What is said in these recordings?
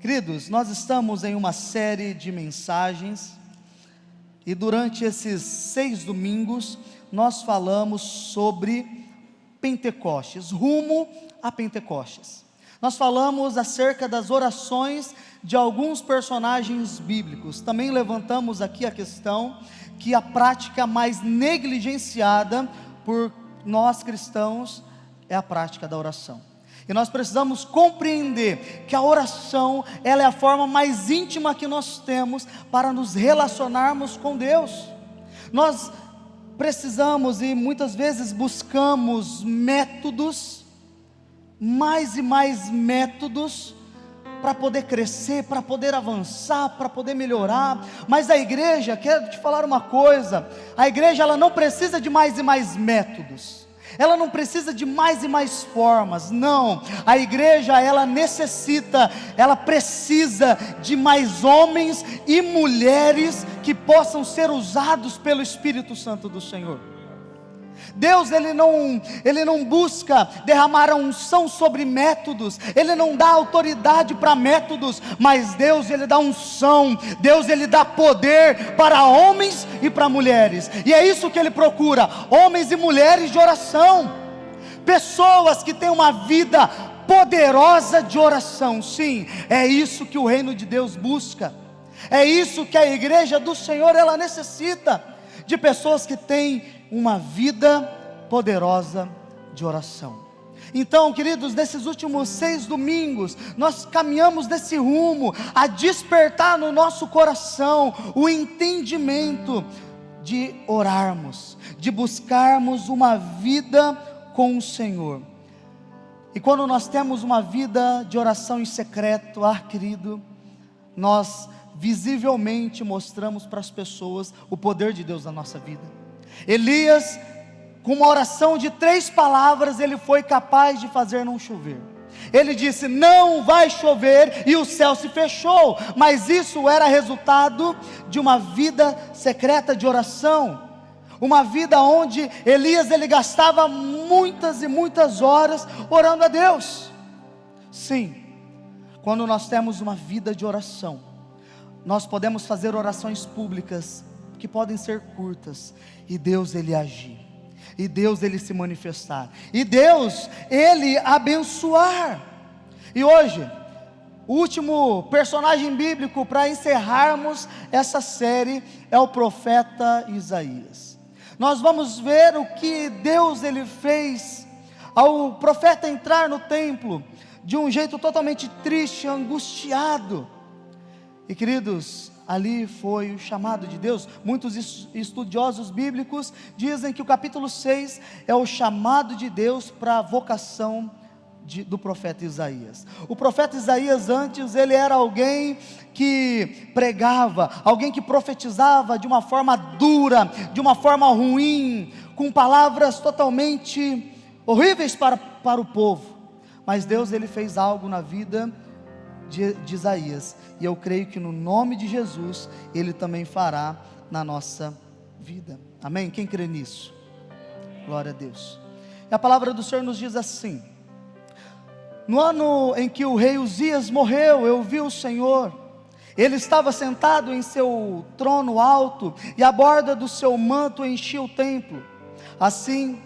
Queridos, nós estamos em uma série de mensagens e durante esses 6 domingos nós falamos sobre Pentecostes, rumo a Pentecostes. Nós falamos acerca das orações de alguns personagens bíblicos. Também levantamos aqui a questão que a prática mais negligenciada por nós cristãos é a prática da oração. E nós precisamos compreender que a oração, ela é a forma mais íntima que nós temos para nos relacionarmos com Deus. Nós precisamos e muitas vezes buscamos métodos, mais e mais métodos, para poder crescer, para poder avançar, para poder melhorar. Mas a igreja, quero te falar uma coisa, a igreja ela não precisa de mais e mais métodos. Ela não precisa de mais e mais formas, não. A igreja ela precisa de mais homens e mulheres que possam ser usados pelo Espírito Santo do Senhor. Deus ele não busca derramar a unção sobre métodos, Ele não dá autoridade para métodos, mas Deus ele dá unção, Deus ele dá poder para homens e para mulheres, e é isso que Ele procura, homens e mulheres de oração, pessoas que têm uma vida poderosa de oração. Sim, é isso que o reino de Deus busca, é isso que a igreja do Senhor ela necessita, de pessoas que têm uma vida poderosa de oração. Então, queridos, nesses últimos 6 domingos, nós caminhamos nesse rumo, a despertar no nosso coração o entendimento de orarmos, de buscarmos uma vida com o Senhor. E quando nós temos uma vida de oração em secreto, querido, nós visivelmente mostramos para as pessoas o poder de Deus na nossa vida. Elias, com uma oração de 3 palavras, ele foi capaz de fazer não chover. Ele disse: não vai chover, e o céu se fechou. Mas isso era resultado de uma vida secreta de oração, uma vida onde Elias ele gastava muitas e muitas horas orando a Deus. Sim, quando nós temos uma vida de oração, nós podemos fazer orações públicas que podem ser curtas, e Deus ele agir, e Deus ele se manifestar, e Deus ele abençoar. E hoje, o último personagem bíblico para encerrarmos essa série é o profeta Isaías. Nós vamos ver o que Deus ele fez ao profeta entrar no templo de um jeito totalmente triste, angustiado. E queridos, ali foi o chamado de Deus. Muitos estudiosos bíblicos dizem que o capítulo 6 é o chamado de Deus para a vocação do profeta Isaías. O profeta Isaías antes, ele era alguém que pregava, alguém que profetizava de uma forma dura, de uma forma ruim, com palavras totalmente horríveis para o povo. Mas Deus ele fez algo na vida de Isaías, e eu creio que no nome de Jesus Ele também fará na nossa vida, amém? Quem crê nisso? Glória a Deus. E a palavra do Senhor nos diz assim: no ano em que o rei Uzias morreu, eu vi o Senhor, Ele estava sentado em seu trono alto, e a borda do seu manto enchia o templo. Assim,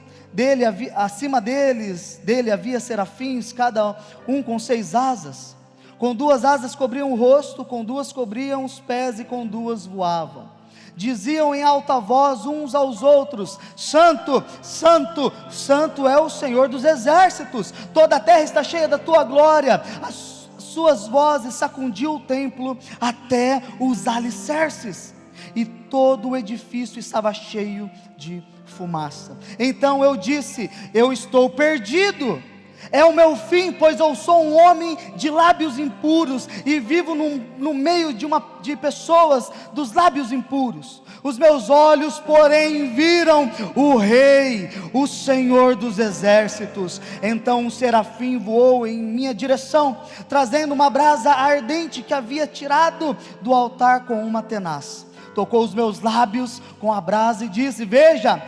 acima dele havia serafins, cada um com 6 asas. Com 2 asas cobriam o rosto, com 2 cobriam os pés, e com 2 voavam. Diziam em alta voz uns aos outros: Santo, Santo, Santo é o Senhor dos exércitos, toda a terra está cheia da tua glória. As suas vozes sacudiam o templo até os alicerces, e todo o edifício estava cheio de fumaça. Então eu disse: eu estou perdido, é o meu fim, pois eu sou um homem de lábios impuros, e vivo no meio de pessoas dos lábios impuros. Os meus olhos, porém, viram o Rei, o Senhor dos exércitos. Então um serafim voou em minha direção, trazendo uma brasa ardente que havia tirado do altar com uma tenaz. Tocou os meus lábios com a brasa e disse: veja,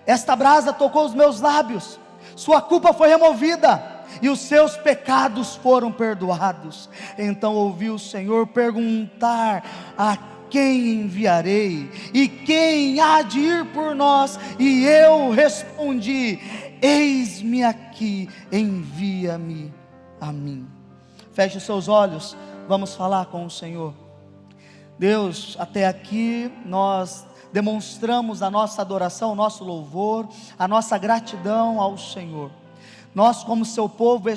esta brasa tocou os meus lábios, sua culpa foi removida, e os seus pecados foram perdoados. Então ouviu o Senhor perguntar: a quem enviarei? E quem há de ir por nós? E eu respondi: eis-me aqui, envia-me a mim. Feche os seus olhos, vamos falar com o Senhor. Deus, até aqui nós demonstramos a nossa adoração, o nosso louvor, a nossa gratidão ao Senhor. Nós, como seu povo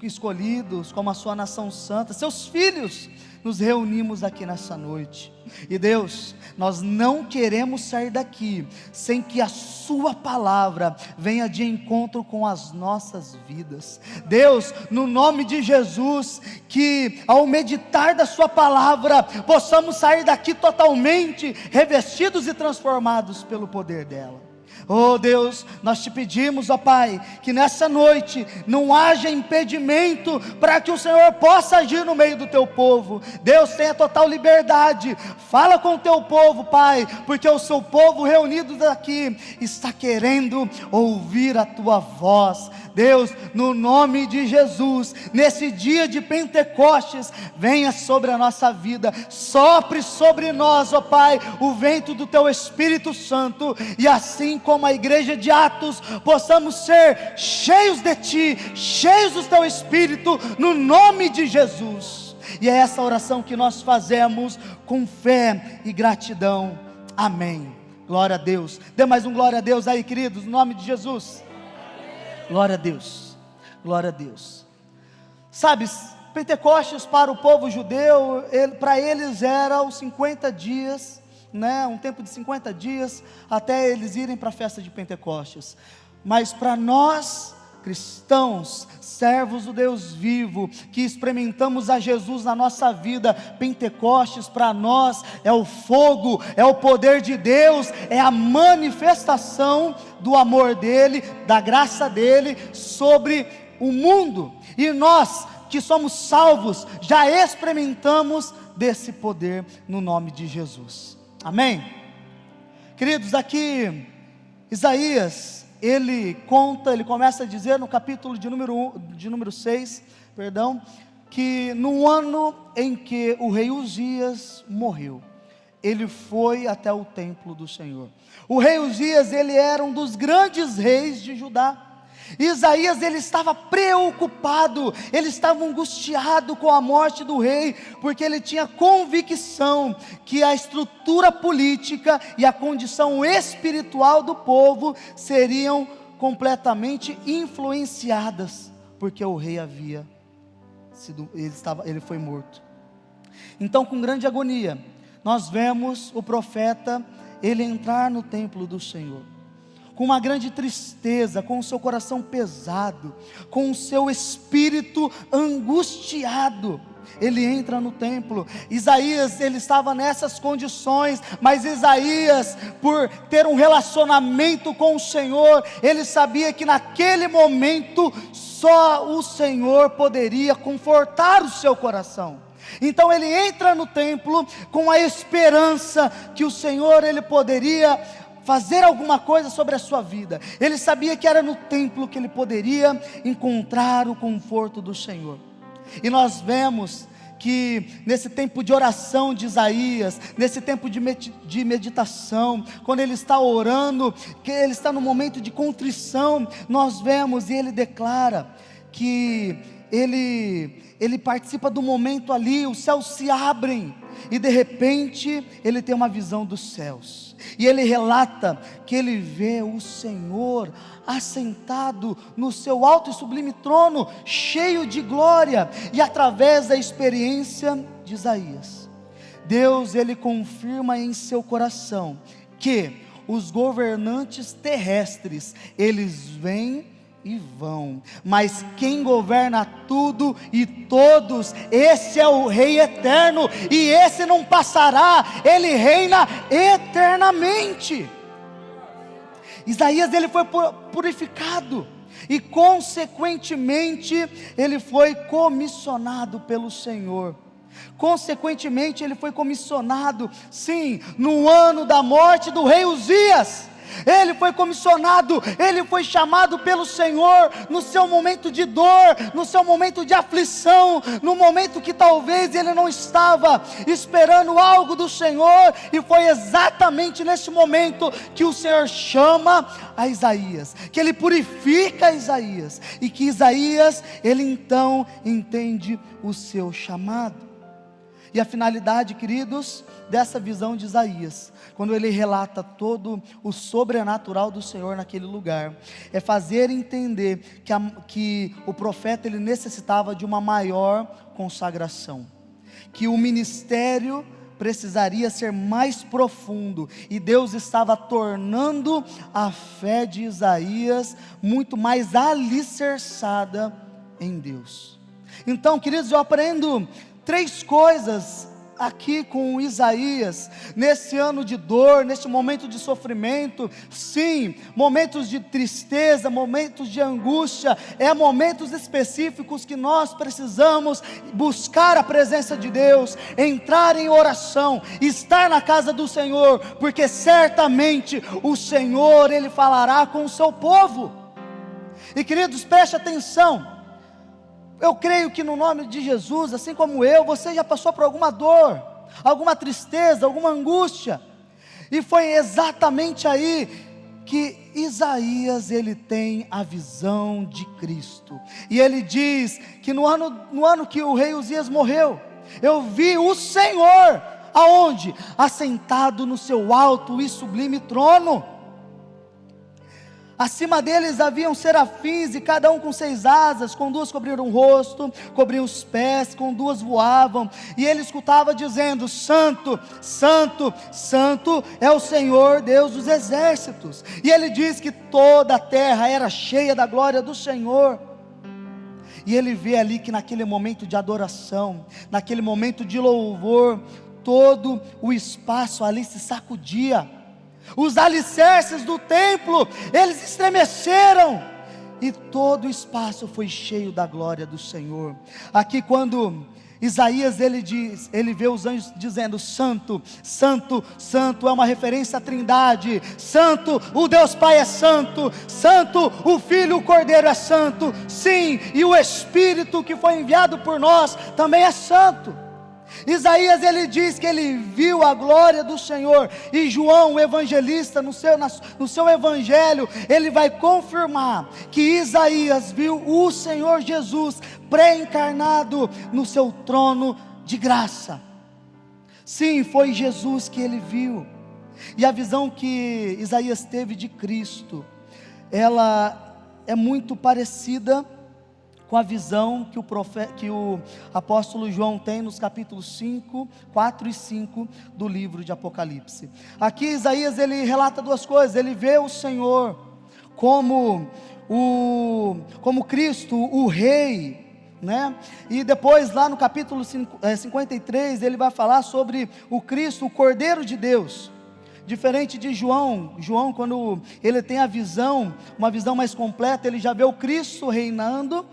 escolhidos, como a sua nação santa, seus filhos, nos reunimos aqui nessa noite. E Deus, nós não queremos sair daqui sem que a sua palavra venha de encontro com as nossas vidas. Deus, no nome de Jesus, que ao meditar da sua palavra, possamos sair daqui totalmente revestidos e transformados pelo poder dela. Oh Deus, nós te pedimos, ó Pai, que nessa noite não haja impedimento para que o Senhor possa agir no meio do teu povo. Deus, tenha total liberdade, fala com o teu povo, Pai, porque o seu povo reunido aqui está querendo ouvir a tua voz. Deus, no nome de Jesus, nesse dia de Pentecostes, venha sobre a nossa vida, sopre sobre nós, ó Pai, o vento do teu Espírito Santo, e assim como a igreja de Atos, possamos ser cheios de Ti, cheios do Teu Espírito, no nome de Jesus. E é essa oração que nós fazemos com fé e gratidão, amém. Glória a Deus. Dê mais um glória a Deus aí, queridos, no nome de Jesus. Glória a Deus, glória a Deus. Sabe, Pentecostes para o povo judeu, para eles era os 50 dias, um tempo de 50 dias, até eles irem para a festa de Pentecostes. Mas para nós, cristãos, servos do Deus vivo, que experimentamos a Jesus na nossa vida, Pentecostes para nós é o fogo, é o poder de Deus, é a manifestação do amor dele, da graça dele sobre o mundo. E nós que somos salvos, já experimentamos desse poder no nome de Jesus. Amém? Queridos, aqui Isaías, ele começa a dizer no capítulo de número 6, que no ano em que o rei Uzias morreu, ele foi até o templo do Senhor. O rei Uzias, ele era um dos grandes reis de Judá. Isaías, ele estava preocupado, ele estava angustiado com a morte do rei, porque ele tinha convicção que a estrutura política e a condição espiritual do povo seriam completamente influenciadas, porque o rei ele foi morto. Então, com grande agonia, nós vemos o profeta, ele entrar no templo do Senhor, com uma grande tristeza, com o seu coração pesado, com o seu espírito angustiado. Ele entra no templo. Isaías, ele estava nessas condições, mas Isaías, por ter um relacionamento com o Senhor, ele sabia que naquele momento só o Senhor poderia confortar o seu coração. Então ele entra no templo com a esperança que o Senhor, ele poderia fazer alguma coisa sobre a sua vida. Ele sabia que era no templo que ele poderia encontrar o conforto do Senhor. E nós vemos que nesse tempo de oração de Isaías, nesse tempo de meditação, quando ele está orando, que ele está no momento de contrição, nós vemos, e ele declara que ele participa do momento ali, os céus se abrem, e de repente ele tem uma visão dos céus, e ele relata que ele vê o Senhor assentado no seu alto e sublime trono, cheio de glória. E através da experiência de Isaías, Deus, ele confirma em seu coração que os governantes terrestres, eles vêm e vão, mas quem governa tudo e todos, esse é o Rei eterno, e esse não passará, ele reina eternamente. Isaías, ele foi purificado, e consequentemente ele foi comissionado pelo Senhor. Consequentemente ele foi comissionado, sim, no ano da morte do rei Uzias. Ele foi comissionado, ele foi chamado pelo Senhor no seu momento de dor, no seu momento de aflição, no momento que talvez ele não estava esperando algo do Senhor, e foi exatamente nesse momento que o Senhor chama a Isaías, que ele purifica Isaías, e que Isaías, ele então entende o seu chamado. E a finalidade, queridos, dessa visão de Isaías, quando ele relata todo o sobrenatural do Senhor naquele lugar, é fazer entender que o profeta ele necessitava de uma maior consagração, que o ministério precisaria ser mais profundo, e Deus estava tornando a fé de Isaías muito mais alicerçada em Deus. Então, queridos, eu aprendo 3 coisas aqui com Isaías, nesse ano de dor, nesse momento de sofrimento. Sim, momentos de tristeza, momentos de angústia, momentos específicos que nós precisamos buscar a presença de Deus, entrar em oração, estar na casa do Senhor, porque certamente o Senhor, ele falará com o seu povo. E queridos, preste atenção. Eu creio que no nome de Jesus, assim como você já passou por alguma dor, alguma tristeza, alguma angústia, e foi exatamente aí que Isaías, ele tem a visão de Cristo, e ele diz que no ano que o rei Uzias morreu, eu vi o Senhor, aonde? Assentado no seu alto e sublime trono. Acima deles haviam serafins, e cada um com 6 asas, com 2 cobriram o rosto, cobriam os pés, com 2 voavam, e ele escutava dizendo: Santo, Santo, Santo é o Senhor Deus dos exércitos. E ele diz que toda a terra era cheia da glória do Senhor. E ele vê ali que naquele momento de adoração, naquele momento de louvor, todo o espaço ali se sacudia. Os alicerces do templo, eles estremeceram, e todo o espaço foi cheio da glória do Senhor. Aqui quando Isaías ele vê os anjos dizendo: Santo, Santo, Santo, é uma referência à Trindade. Santo, o Deus Pai é santo, Santo, o Filho, o Cordeiro é santo, sim, e o Espírito que foi enviado por nós também é santo. Isaías ele diz que ele viu a glória do Senhor, e João, o evangelista, no seu evangelho, ele vai confirmar que Isaías viu o Senhor Jesus pré-encarnado no seu trono de graça. Sim, foi Jesus que ele viu. E a visão que Isaías teve de Cristo, ela é muito parecida com a visão que o apóstolo João tem nos capítulos 4 e 5 do livro de Apocalipse. Aqui Isaías ele relata 2 coisas. Ele vê o Senhor como Cristo, o Rei, né? E depois lá no capítulo 53 ele vai falar sobre o Cristo, o Cordeiro de Deus. Diferente de João, quando ele tem uma visão mais completa, ele já vê o Cristo reinando,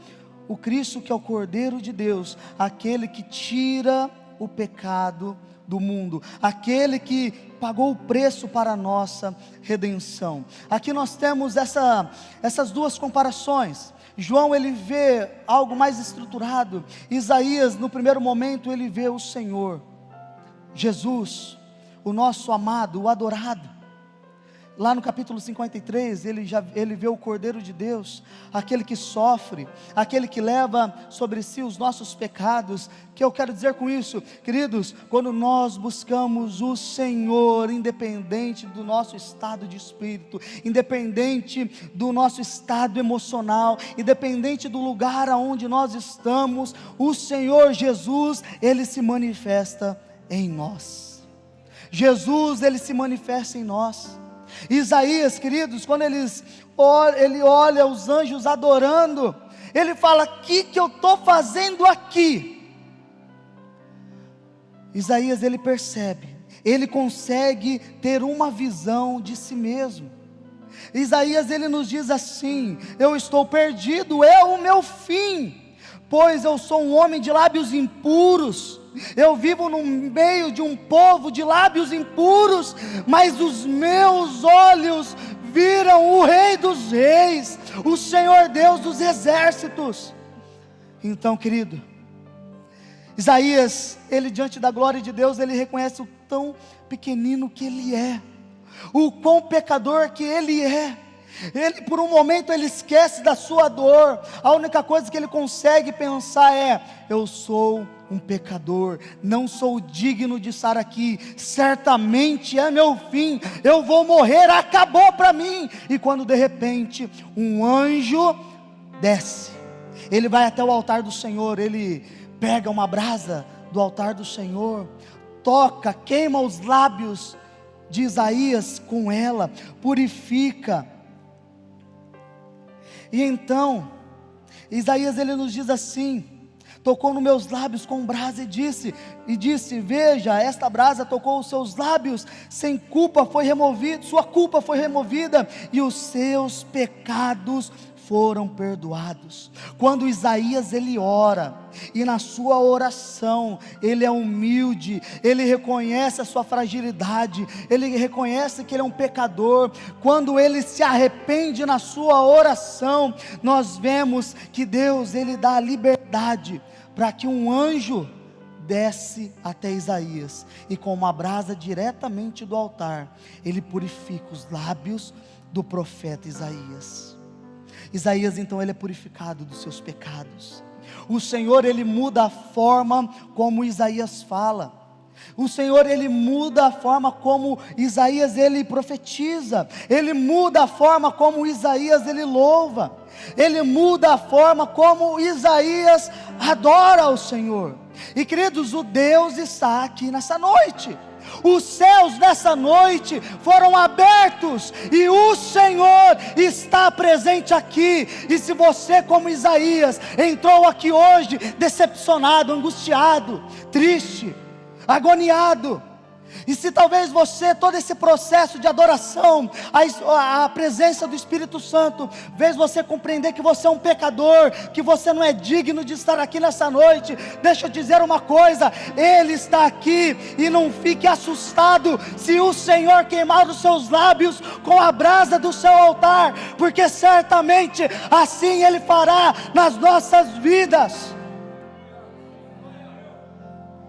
o Cristo que é o Cordeiro de Deus, aquele que tira o pecado do mundo, aquele que pagou o preço para a nossa redenção. Aqui nós temos essas 2 comparações. João ele vê algo mais estruturado. Isaías no primeiro momento ele vê o Senhor, Jesus, o nosso amado, o adorado. Lá no capítulo 53, ele vê o Cordeiro de Deus, aquele que sofre, aquele que leva sobre si os nossos pecados. Que eu quero dizer com isso, queridos, quando nós buscamos o Senhor, independente do nosso estado de espírito, independente do nosso estado emocional, independente do lugar aonde nós estamos, o Senhor Jesus, ele se manifesta em nós. Jesus, ele se manifesta em nós. Isaías, queridos, quando ele olha os anjos adorando, ele fala: o que eu estou fazendo aqui? Isaías ele percebe, ele consegue ter uma visão de si mesmo. Isaías ele nos diz assim: eu estou perdido, é o meu fim, pois eu sou um homem de lábios impuros. Eu vivo no meio de um povo de lábios impuros, mas os meus olhos viram o Rei dos Reis, o Senhor Deus dos exércitos. Então, querido, Isaías, ele diante da glória de Deus, ele reconhece o tão pequenino que ele é, o quão pecador que ele é. Ele por um momento ele esquece da sua dor. A única coisa que ele consegue pensar é: eu sou um pecador, não sou digno de estar aqui, certamente é meu fim, eu vou morrer, acabou para mim. E quando de repente um anjo desce, ele vai até o altar do Senhor, ele pega uma brasa do altar do Senhor, toca, queima os lábios de Isaías com ela, purifica. E então, Isaías ele nos diz assim: tocou nos meus lábios com brasa e disse, veja, esta brasa tocou os seus lábios, sem culpa foi removido, sua culpa foi removida, e os seus pecados foram perdoados. Quando Isaías ele ora, e na sua oração, ele é humilde, ele reconhece a sua fragilidade, ele reconhece que ele é um pecador. Quando ele se arrepende na sua oração, nós vemos que Deus ele dá a liberdade para que um anjo desce até Isaías, e com uma brasa diretamente do altar, ele purifica os lábios do profeta Isaías. Isaías então ele é purificado dos seus pecados. O Senhor ele muda a forma como Isaías fala. O Senhor ele muda a forma como Isaías ele profetiza. Ele muda a forma como Isaías ele louva. Ele muda a forma como Isaías adora o Senhor. E queridos, o Deus está aqui nessa noite. Os céus nessa noite foram abertos, e o Senhor está presente aqui. E se você, como Isaías, entrou aqui hoje decepcionado, angustiado, triste, agoniado, e se talvez você, todo esse processo de adoração, a presença do Espírito Santo, fez você compreender que você é um pecador, que você não é digno de estar aqui nessa noite, deixa eu dizer uma coisa: Ele está aqui, e não fique assustado se o Senhor queimar os seus lábios com a brasa do seu altar, porque certamente assim Ele fará nas nossas vidas.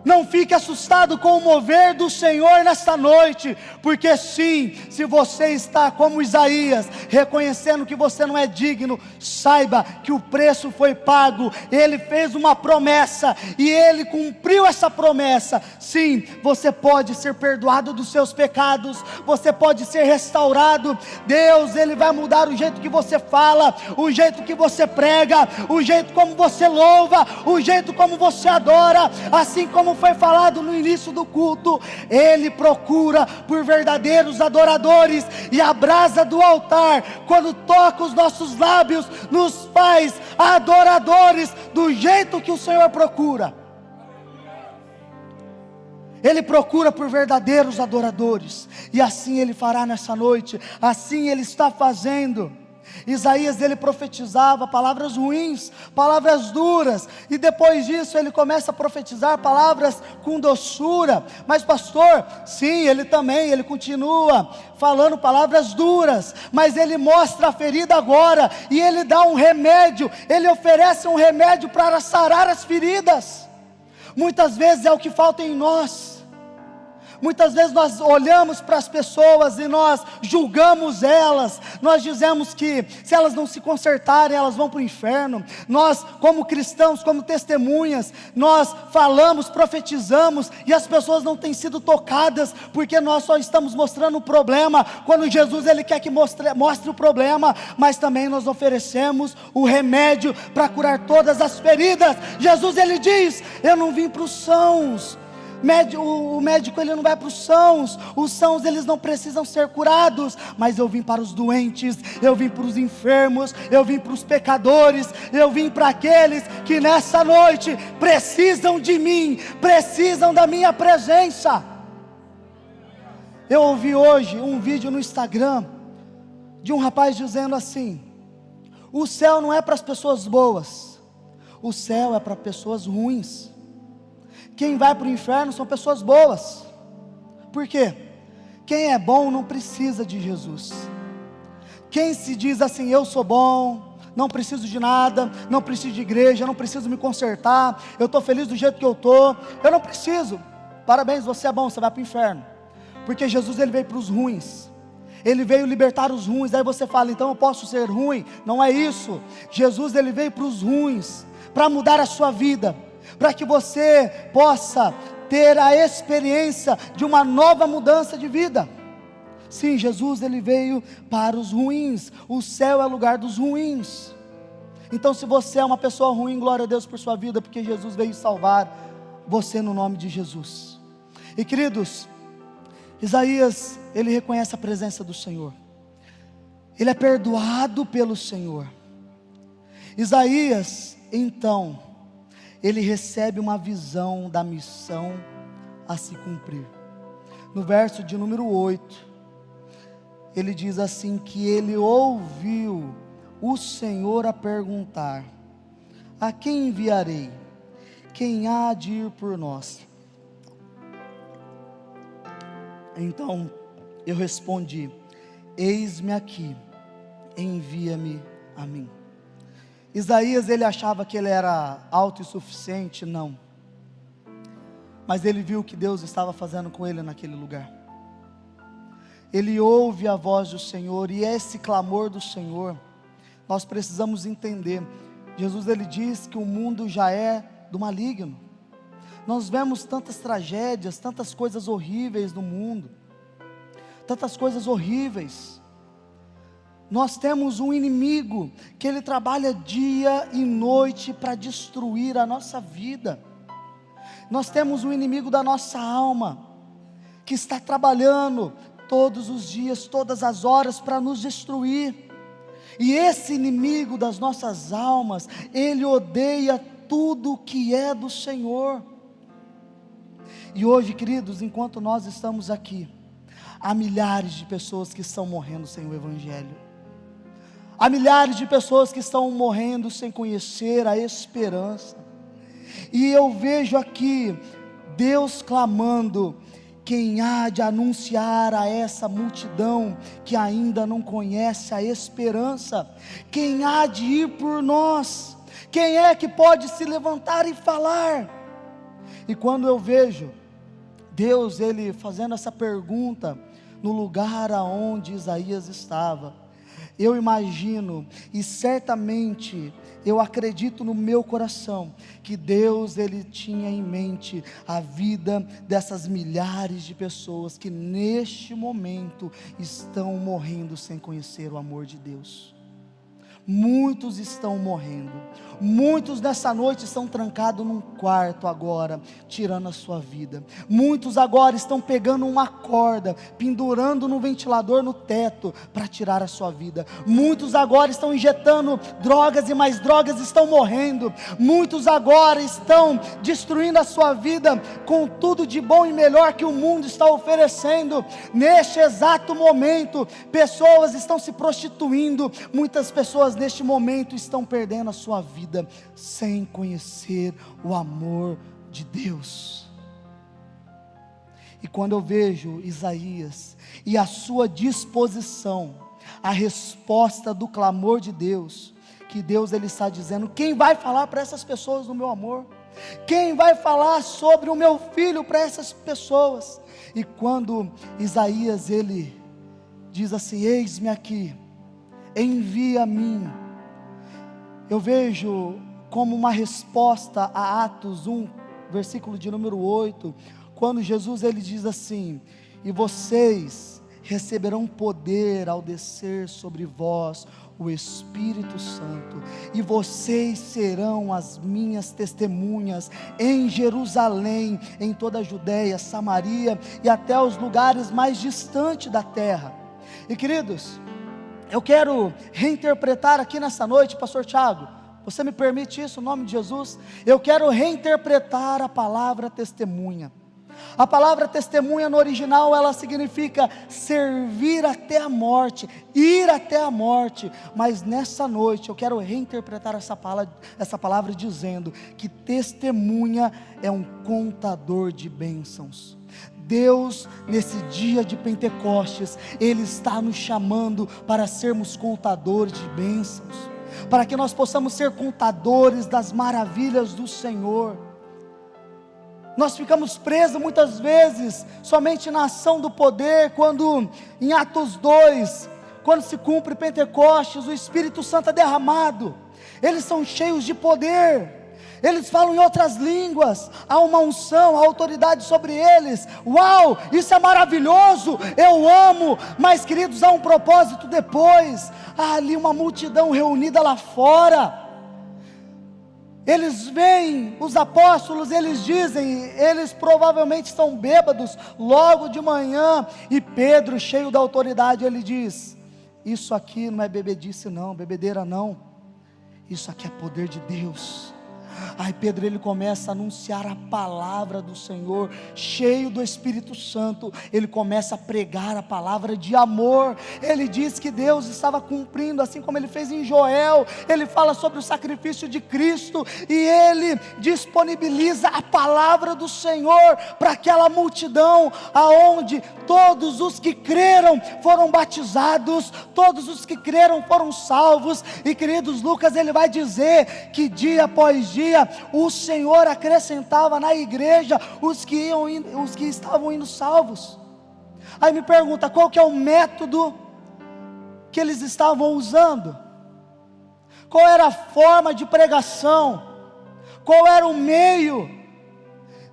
Não fique assustado com o mover do Senhor nesta noite, porque sim, se você está como Isaías, reconhecendo que você não é digno, saiba que o preço foi pago. Ele fez uma promessa, e Ele cumpriu essa promessa. Sim, você pode ser perdoado dos seus pecados, você pode ser restaurado. Deus, Ele vai mudar o jeito que você fala, o jeito que você prega, o jeito como você louva, o jeito como você adora. Assim como foi falado no início do culto, Ele procura por verdadeiros adoradores, e a brasa do altar, quando toca os nossos lábios, nos faz adoradores do jeito que o Senhor procura. Ele procura por verdadeiros adoradores, e assim Ele fará nessa noite, assim Ele está fazendo. Isaías ele profetizava palavras ruins, palavras duras, e depois disso ele começa a profetizar palavras com doçura. Mas pastor, sim, ele continua falando palavras duras, mas ele mostra a ferida agora, e ele dá um remédio, ele oferece um remédio para sarar as feridas. Muitas vezes é o que falta em nós. Muitas vezes nós olhamos para as pessoas e nós julgamos elas, nós dizemos que se elas não se consertarem, elas vão para o inferno. Nós, como cristãos, como testemunhas, nós falamos, profetizamos, e as pessoas não têm sido tocadas, porque nós só estamos mostrando o problema, quando Jesus ele quer que mostre o problema, mas também nós oferecemos o remédio para curar todas as feridas. Jesus ele diz: eu não vim para os sãos. O médico ele não vai para os sãos eles não precisam ser curados, mas eu vim para os doentes, eu vim para os enfermos, eu vim para os pecadores, eu vim para aqueles que nessa noite precisam de mim, precisam da minha presença. Eu ouvi hoje um vídeo no Instagram, de um rapaz dizendo assim: o céu não é para as pessoas boas, o céu é para pessoas ruins. Quem vai para o inferno são pessoas boas. Por quê? Quem é bom não precisa de Jesus. Quem se diz assim, eu sou bom, não preciso de nada, não preciso de igreja, não preciso me consertar, eu estou feliz do jeito que eu estou, eu não preciso. Parabéns, você é bom, você vai para o inferno. Porque Jesus, ele veio para os ruins, ele veio libertar os ruins. Aí você fala, então eu posso ser ruim? Não é isso. Jesus, ele veio para os ruins, para mudar a sua vida, para que você possa ter a experiência de uma nova mudança de vida. Sim, Jesus, ele veio para os ruins. O céu é o lugar dos ruins. Então, se você é uma pessoa ruim, glória a Deus por sua vida, porque Jesus veio salvar você no nome de Jesus. E queridos, Isaías, ele reconhece a presença do Senhor, ele é perdoado pelo Senhor. Isaías, então, ele recebe uma visão da missão a se cumprir. No verso de número 8, ele diz assim, que ele ouviu o Senhor a perguntar, a quem enviarei? Quem há de ir por nós? Então eu respondi, eis-me aqui, envia-me a mim. Isaías, ele achava que ele era autossuficiente? Não. Mas ele viu o que Deus estava fazendo com ele naquele lugar. Ele ouve a voz do Senhor, e esse clamor do Senhor, nós precisamos entender. Jesus, ele diz que o mundo já é do maligno. Nós vemos tantas tragédias, tantas coisas horríveis no mundo, tantas coisas horríveis. Nós temos um inimigo que ele trabalha dia e noite para destruir a nossa vida. Nós temos um inimigo da nossa alma, que está trabalhando todos os dias, todas as horas, para nos destruir. E esse inimigo das nossas almas, ele odeia tudo que é do Senhor. E hoje, queridos, enquanto nós estamos aqui, há milhares de pessoas que estão morrendo sem o Evangelho. Há milhares de pessoas que estão morrendo sem conhecer a esperança. E eu vejo aqui Deus clamando, quem há de anunciar a essa multidão que ainda não conhece a esperança? Quem há de ir por nós? Quem é que pode se levantar e falar? E quando eu vejo Deus, ele fazendo essa pergunta no lugar aonde Isaías estava, eu imagino, e certamente eu acredito no meu coração, que Deus, ele tinha em mente a vida dessas milhares de pessoas que neste momento estão morrendo sem conhecer o amor de Deus. Muitos estão morrendo, muitos nessa noite estão trancados num quarto agora, tirando a sua vida. Muitos agora estão pegando uma corda, pendurando no ventilador no teto, para tirar a sua vida. Muitos agora estão injetando drogas e mais drogas, estão morrendo. Muitos agora estão destruindo a sua vida com tudo de bom e melhor que o mundo está oferecendo. Neste exato momento, pessoas estão se prostituindo, muitas pessoas neste momento estão perdendo a sua vida sem conhecer o amor de Deus. E quando eu vejo Isaías e a sua disposição, a resposta do clamor de Deus, que Deus, ele está dizendo, quem vai falar para essas pessoas do meu amor? Quem vai falar sobre o meu filho para essas pessoas? E quando Isaías, ele diz assim, eis-me aqui, envia a mim, eu vejo como uma resposta a Atos 1, versículo de número 8, quando Jesus, ele diz assim, e vocês receberão poder ao descer sobre vós o Espírito Santo, e vocês serão as minhas testemunhas em Jerusalém, em toda a Judéia, Samaria e até os lugares mais distantes da terra. E queridos, eu quero reinterpretar aqui nessa noite, pastor Tiago, você me permite isso, em nome de Jesus? Eu quero reinterpretar a palavra testemunha. A palavra testemunha no original, ela significa servir até a morte, ir até a morte. Mas nessa noite eu quero reinterpretar essa palavra dizendo que testemunha é um contador de bênçãos. Deus, nesse dia de Pentecostes, Ele está nos chamando para sermos contadores de bênçãos, para que nós possamos ser contadores das maravilhas do Senhor. Nós ficamos presos muitas vezes somente na ação do poder, quando em Atos 2, quando se cumpre Pentecostes, o Espírito Santo é derramado, eles são cheios de poder, eles falam em outras línguas, há uma unção, há autoridade sobre eles. Uau, isso é maravilhoso, eu amo. Mas queridos, há um propósito depois. Há ali uma multidão reunida lá fora. Eles veem os apóstolos, eles dizem, eles provavelmente estão bêbados logo de manhã, e Pedro, cheio da autoridade, ele diz: isso aqui não é bebedice não, bebedeira não, isso aqui é poder de Deus. Aí Pedro, ele começa a anunciar a palavra do Senhor, cheio do Espírito Santo. Ele começa a pregar a palavra de amor. Ele diz que Deus estava cumprindo, assim como ele fez em Joel. Ele fala sobre o sacrifício de Cristo, e ele disponibiliza a palavra do Senhor para aquela multidão, aonde todos os que creram foram batizados, todos os que creram foram salvos. E queridos, Lucas, ele vai dizer que dia após dia o Senhor acrescentava na igreja os que estavam indo salvos. Aí me pergunta, qual que é o método que eles estavam usando? Qual era a forma de pregação? Qual era o meio?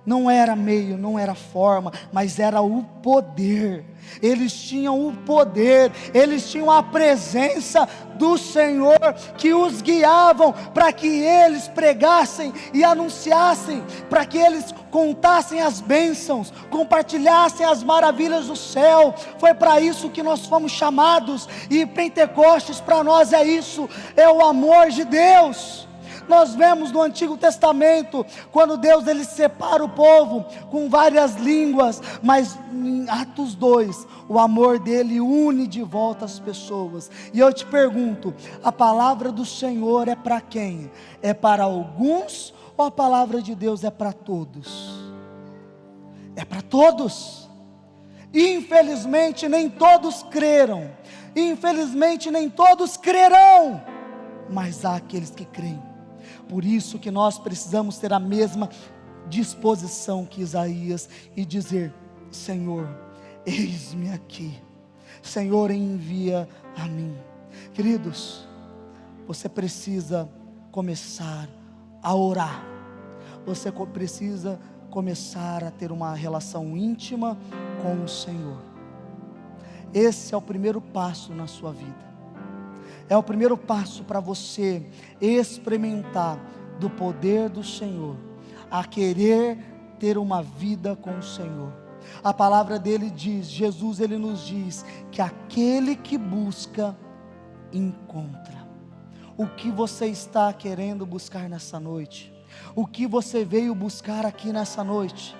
Não era meio, não era forma, mas era o poder. Eles tinham o poder, eles tinham a presença do Senhor que os guiavam para que eles pregassem e anunciassem, para que eles contassem as bênçãos, compartilhassem as maravilhas do céu. Foi para isso que nós fomos chamados, e Pentecostes para nós é isso, é o amor de Deus. Nós vemos no Antigo Testamento, quando Deus ele separa o povo com várias línguas, mas em Atos 2, o amor dele une de volta as pessoas. E eu te pergunto, a palavra do Senhor é para quem? É para alguns, ou a palavra de Deus é para todos? É para todos. Infelizmente nem todos creram, infelizmente nem todos crerão, mas há aqueles que creem. Por isso que nós precisamos ter a mesma disposição que Isaías e dizer: Senhor, eis-me aqui, Senhor, envia a mim. Queridos, você precisa começar a orar, você precisa começar a ter uma relação íntima com o Senhor. Esse é o primeiro passo na sua vida. É o primeiro passo para você experimentar do poder do Senhor, a querer ter uma vida com o Senhor. A palavra dele diz, Jesus ele nos diz, que aquele que busca, encontra. O que você está querendo buscar nessa noite? O que você veio buscar aqui nessa noite?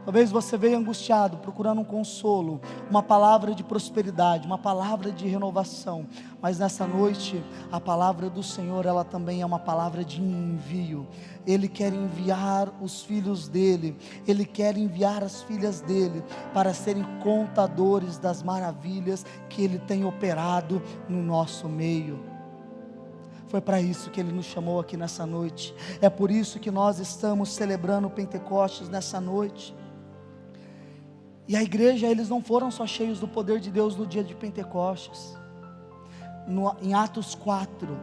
Talvez você veio angustiado, procurando um consolo, uma palavra de prosperidade, uma palavra de renovação, mas nessa noite, a palavra do Senhor, ela também é uma palavra de envio. Ele quer enviar os filhos dele, Ele quer enviar as filhas dele, para serem contadores das maravilhas que Ele tem operado no nosso meio. Foi para isso que Ele nos chamou aqui nessa noite, é por isso que nós estamos celebrando o Pentecostes nessa noite. E a igreja, eles não foram só cheios do poder de Deus no dia de Pentecostes. Em Atos 4,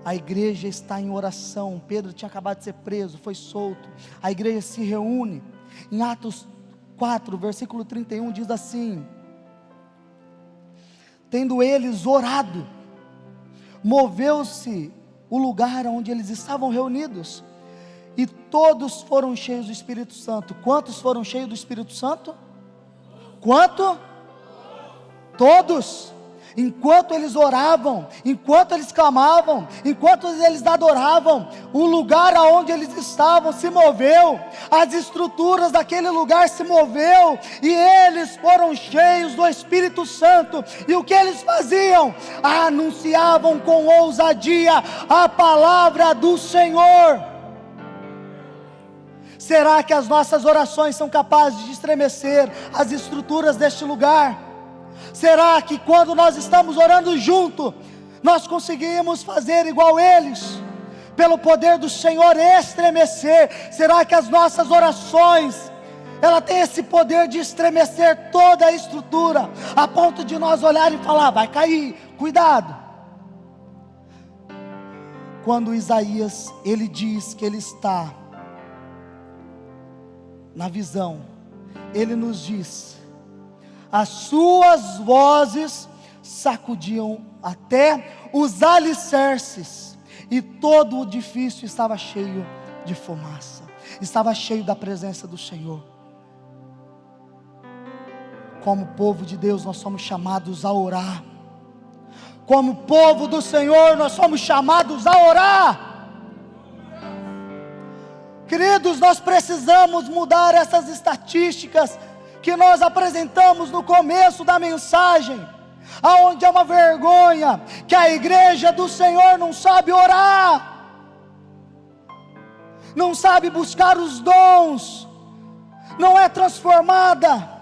a igreja está em oração. Pedro tinha acabado de ser preso, foi solto. A igreja se reúne. Em Atos 4, versículo 31, diz assim: tendo eles orado, moveu-se o lugar onde eles estavam reunidos, e todos foram cheios do Espírito Santo. Quantos foram cheios do Espírito Santo? Quanto? Todos. Enquanto eles oravam, enquanto eles clamavam, enquanto eles adoravam, o lugar aonde eles estavam se moveu, as estruturas daquele lugar se moveu, e eles foram cheios do Espírito Santo. E o que eles faziam? Anunciavam com ousadia a palavra do Senhor. Será que as nossas orações são capazes de estremecer as estruturas deste lugar? Será que quando nós estamos orando junto, nós conseguimos fazer igual eles? Pelo poder do Senhor estremecer. Será que as nossas orações, ela tem esse poder de estremecer toda a estrutura, a ponto de nós olhar e falar: vai cair, cuidado. Quando Isaías, ele diz que ele está na visão, ele nos diz: as suas vozes sacudiam até os alicerces, e todo o edifício estava cheio de fumaça, estava cheio da presença do Senhor. Como povo de Deus, nós somos chamados a orar. Como povo do Senhor, nós somos chamados a orar. Queridos, nós precisamos mudar essas estatísticas que nós apresentamos no começo da mensagem, aonde é uma vergonha que a igreja do Senhor não sabe orar, não sabe buscar os dons, não é transformada.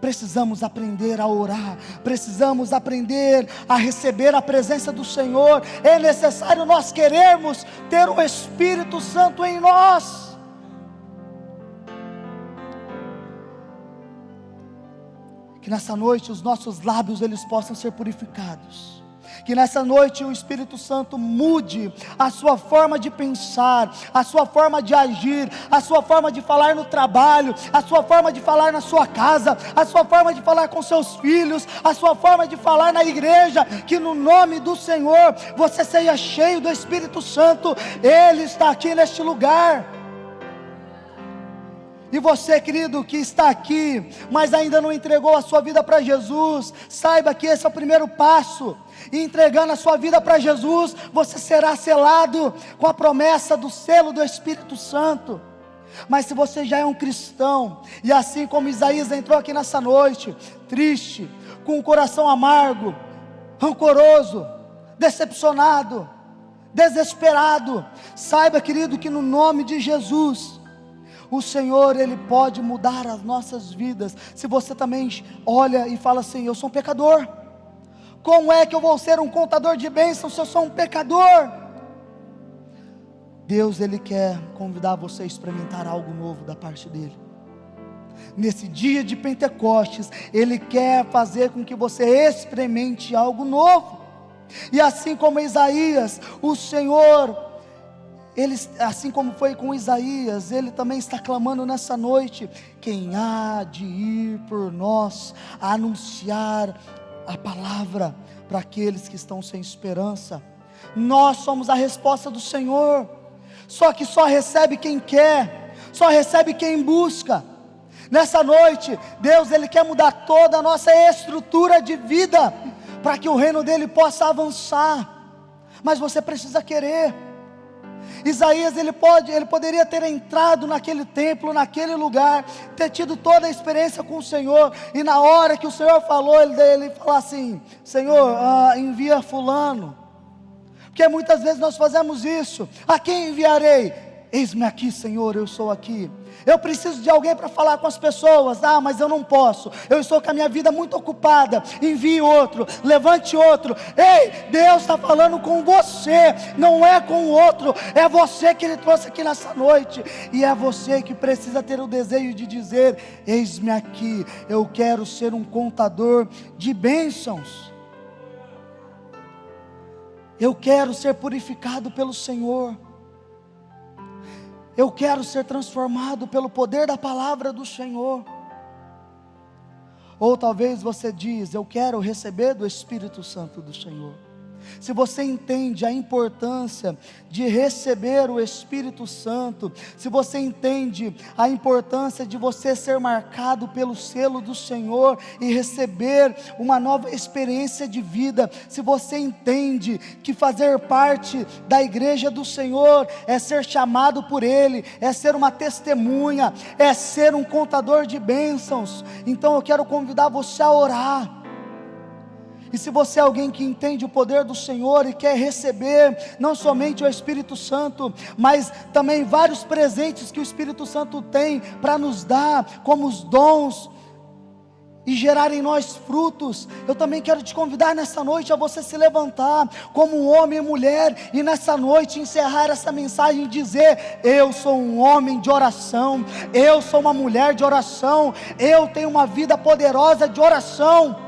Precisamos aprender a orar, precisamos aprender a receber a presença do Senhor. É necessário nós querermos ter o Espírito Santo em nós. Que nessa noite os nossos lábios eles possam ser purificados. Que nessa noite o Espírito Santo mude a sua forma de pensar, a sua forma de agir, a sua forma de falar no trabalho, a sua forma de falar na sua casa, a sua forma de falar com seus filhos, a sua forma de falar na igreja. Que no nome do Senhor você seja cheio do Espírito Santo. Ele está aqui neste lugar. E você, querido, que está aqui, mas ainda não entregou a sua vida para Jesus, saiba que esse é o primeiro passo. E entregando a sua vida para Jesus, você será selado com a promessa do selo do Espírito Santo. Mas se você já é um cristão, e assim como Isaías entrou aqui nessa noite, triste, com o coração amargo, rancoroso, decepcionado, desesperado, saiba, querido, que no nome de Jesus, o Senhor, Ele pode mudar as nossas vidas. Se você também olha e fala assim: eu sou um pecador, como é que eu vou ser um contador de bênçãos se eu sou um pecador? Deus, Ele quer convidar você a experimentar algo novo da parte dEle. Nesse dia de Pentecostes, Ele quer fazer com que você experimente algo novo. E assim como Isaías, o Senhor, Ele, assim como foi com Isaías, Ele também está clamando nessa noite: quem há de ir por nós, a anunciar a palavra para aqueles que estão sem esperança. Nós somos a resposta do Senhor, só que só recebe quem quer, só recebe quem busca. Nessa noite, Deus, Ele quer mudar toda a nossa estrutura de vida, para que o reino dEle possa avançar, mas você precisa querer. Isaías, ele poderia ter entrado naquele templo, naquele lugar, ter tido toda a experiência com o Senhor, e na hora que o Senhor falou, ele falou assim: Senhor, envia fulano, porque muitas vezes nós fazemos isso: a quem enviarei? Eis-me aqui, Senhor, eu sou aqui. Eu preciso de alguém para falar com as pessoas. Mas eu não posso, eu estou com a minha vida muito ocupada. Envie outro, levante outro. Ei, Deus está falando com você, não é com o outro. É você que Ele trouxe aqui nessa noite, e é você que precisa ter o desejo de dizer: eis-me aqui, eu quero ser um contador de bênçãos. Eu quero ser purificado pelo Senhor. Eu quero ser transformado pelo poder da palavra do Senhor. Ou talvez você diz: eu quero receber do Espírito Santo do Senhor. Se você entende a importância de receber o Espírito Santo, se você entende a importância de você ser marcado pelo selo do Senhor e receber uma nova experiência de vida, se você entende que fazer parte da igreja do Senhor é ser chamado por Ele, é ser uma testemunha, é ser um contador de bênçãos, então eu quero convidar você a orar. E se você é alguém que entende o poder do Senhor e quer receber não somente o Espírito Santo, mas também vários presentes que o Espírito Santo tem para nos dar, como os dons, e gerar em nós frutos, eu também quero te convidar nessa noite a você se levantar como um homem e mulher, e nessa noite encerrar essa mensagem e dizer: eu sou um homem de oração, eu sou uma mulher de oração, eu tenho uma vida poderosa de oração.